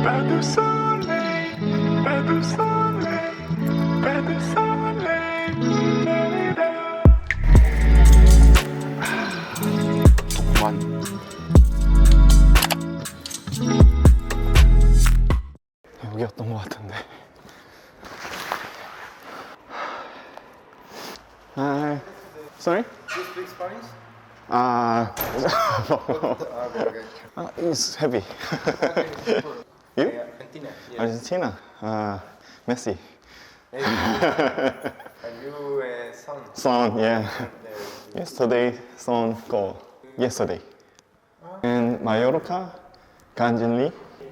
Pas de soleil, pas de soleil, pas de soleil. 좋구만. 여기였던 것 같은데. Hi. Sorry? Do you speak Spanish? It's heavy. You? Argentina. Yes. Argentina? Messi. And you, son? Son, yeah. Yesterday, son goal. Yesterday. And Mallorca, Ganjinli.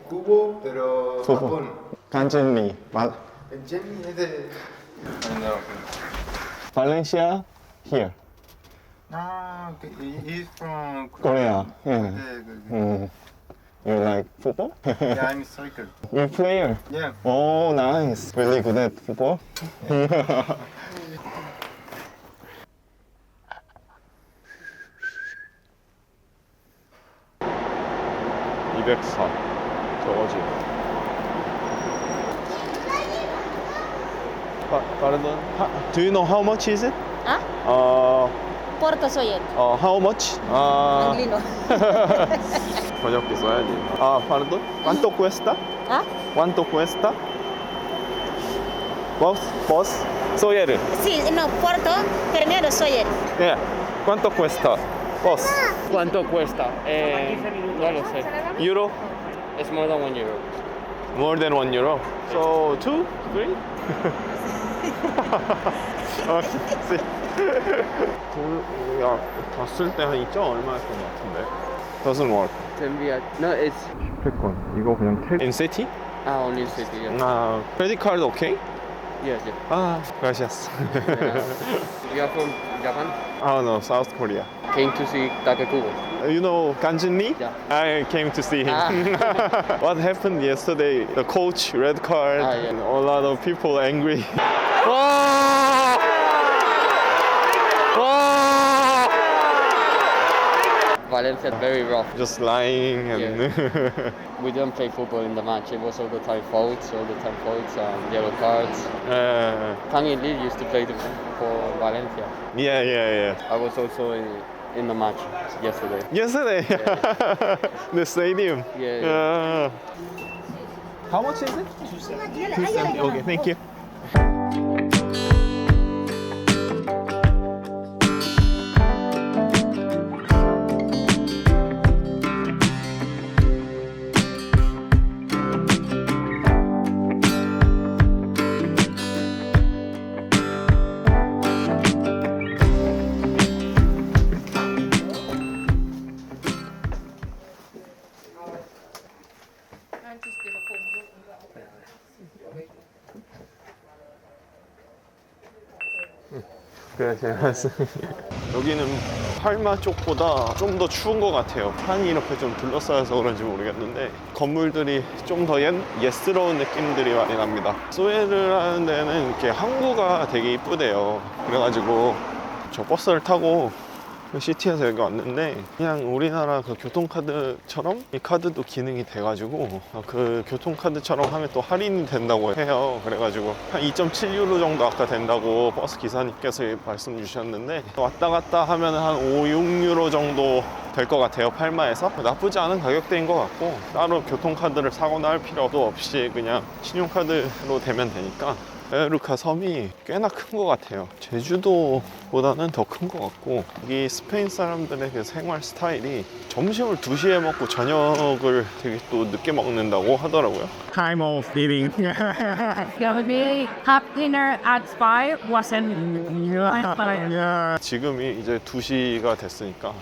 Cubo, pero Fútbol. Japón. Ganjinli. El Jenny es de... No. Valencia, here. Ah, okay. He's from Korea. Yeah. Okay. You like football? Yeah, I'm a striker. You're a player. Yeah. Oh, nice. Really good at football? 204. 저거지. Pardon? Do you know how much is it? ¿Ah? Porto soy él. How much? Anglino. 번역기 써야지. Pardon? ¿Cuánto cuesta? ¿Ah? ¿Cuánto cuesta? Vos? Soy él. Sí, no, Porto, primero soy él. Yeah. ¿Cuánto cuesta? Vos. ¿Cuánto cuesta? No lo sé. Euro? Es more than 1 euro. More than 1 euro. So 2, 3? see. 야, 봤을 때 한 2점 얼마였던 것 같은데. Doesn't work. Te envía. No, it's. 100원. 이거 그냥 In city? Only city. Yeah. Credit card okay? Yeah. Gracias. You are from Japan? No, South Korea. Came to see Takekubo. You know Ganjin-Lee? Yeah. I came to see him. What happened yesterday? The coach, red card, Yeah. and a lot of people angry. Valencia is very rough. Just lying and We didn't play football in the match. It was all the time faults, yellow cards. Kang In-lee used to play for Valencia. yeah. I was also in the match yesterday. Yesterday, the stadium. Yeah. How much is it? 270. Okay, thank you. 그래, 잘 봤습니다. 여기는 팔마 쪽보다 좀 더 추운 것 같아요. 산이 이렇게 좀 둘러싸여서 그런지 모르겠는데 건물들이 좀 더 옛스러운 느낌들이 많이 납니다. 소에를 하는 데는 이렇게 항구가 되게 이쁘대요. 그래가지고 저 버스를 타고 시티에서 여기 왔는데 그냥 우리나라 그 교통카드처럼 이 카드도 기능이 돼가지고 그 교통카드처럼 하면 또 할인이 된다고 해요. 그래가지고 한 2.7유로 정도 아까 된다고 버스 기사님께서 말씀 주셨는데 왔다 갔다 하면 한 5, 6유로 정도 될 것 같아요. 팔마에서 나쁘지 않은 가격대인 것 같고 따로 교통카드를 사거나 할 필요도 없이 그냥 신용카드로 되면 되니까 마요르카 섬이 꽤나 큰 것 같아요. 제주도보다는 더 큰 것 같고 이 스페인 사람들의 그 생활 스타일이 점심을 2시에 먹고 저녁을 되게 또 늦게 먹는다고 하더라고요. Time of living. Yeah, we have dinner at 5 wasn't 지금이 이제 2시가 됐으니까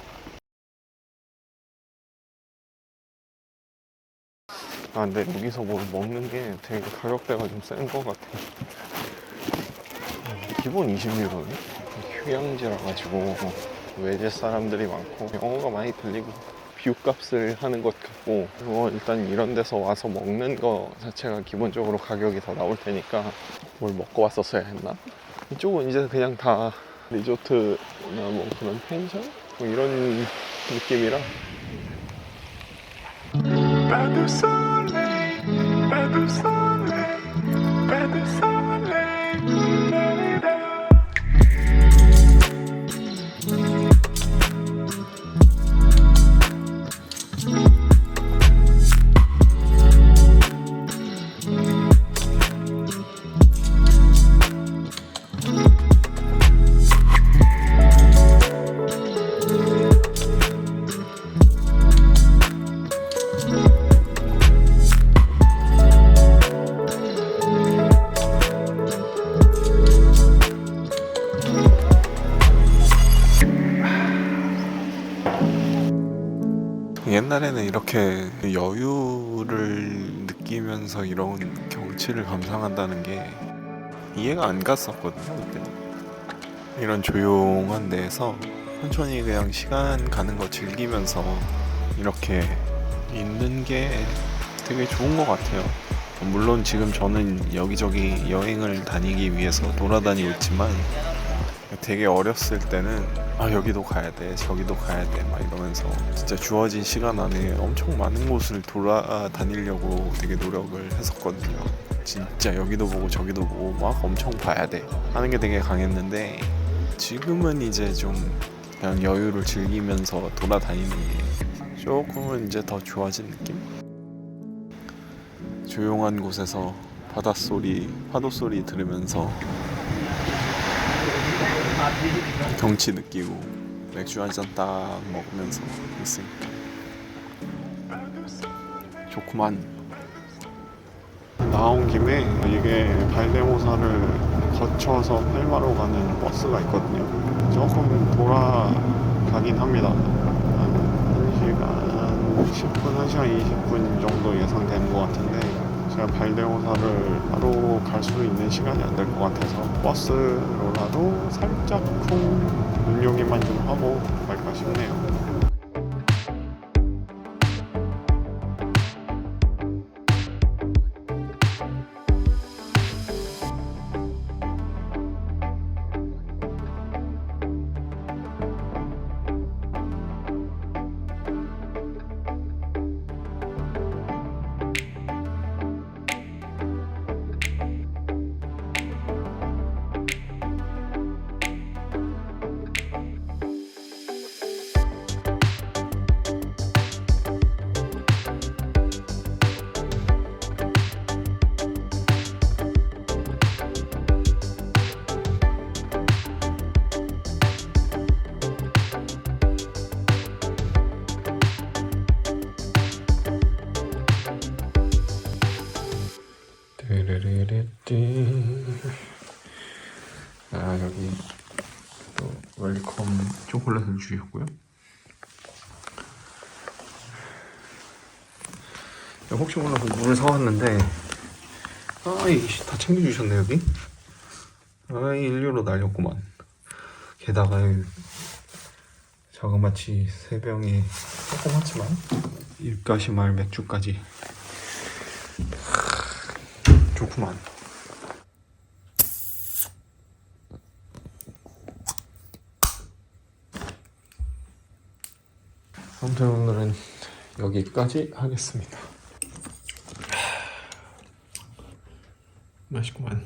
근데 여기서 뭐 먹는 게 되게 가격대가 좀 센 것 같아요. 기본 20유로네? 휴양지라 가지고 외제 사람들이 많고 영어가 많이 들리고 뷰값을 하는 것 같고 일단 이런 데서 와서 먹는 거 자체가 기본적으로 가격이 더 나올 테니까 뭘 먹고 왔었어야 했나? 이쪽은 이제 그냥 다 리조트나 뭐 그런 펜션? 뭐 이런 느낌이라 Pas de soleil, 옛날에는 이렇게 여유를 느끼면서 이런 경치를 감상한다는 게 이해가 안 갔었거든요. 그때 이런 조용한 데에서 천천히 그냥 시간 가는 거 즐기면서 이렇게 있는 게 되게 좋은 것 같아요. 물론 지금 저는 여기저기 여행을 다니기 위해서 돌아다니고 있지만 되게 어렸을 때는 여기도 가야 돼 저기도 가야 돼 막 이러면서 진짜 주어진 시간 안에 엄청 많은 곳을 돌아다니려고 되게 노력을 했었거든요. 진짜 여기도 보고 저기도 보고 막 엄청 봐야 돼 하는 게 되게 강했는데 지금은 이제 좀 그냥 여유를 즐기면서 돌아다니는 게 조금은 이제 더 좋아진 느낌? 조용한 곳에서 바닷소리, 파도소리 들으면서 경치 느끼고 맥주 한잔 딱 먹으면서 있으니까 좋구만. 나온 김에 이게 발데모사를 거쳐서 팔마로 가는 버스가 있거든요. 조금 돌아가긴 합니다. 한 1시간 10분, 1시간 20분 정도 예상되는 것 같은데 제가 발데모사를 바로 갈 수 있는 시간이 안 될 것 같아서 버스로라도 살짝 눈요기만 좀 하고 갈까 싶네요. 여기 또 웰컴 초콜릿을 주셨고요. 혹시 몰라서 물을 사왔는데 이씨 다 챙겨주셨네 여기. 인류로 날렸구만. 게다가 자그마치 3병에 조그맣지만 입가심할 맥주까지. 좋구만. 아무튼 오늘은 여기까지 하겠습니다. 맛있구만.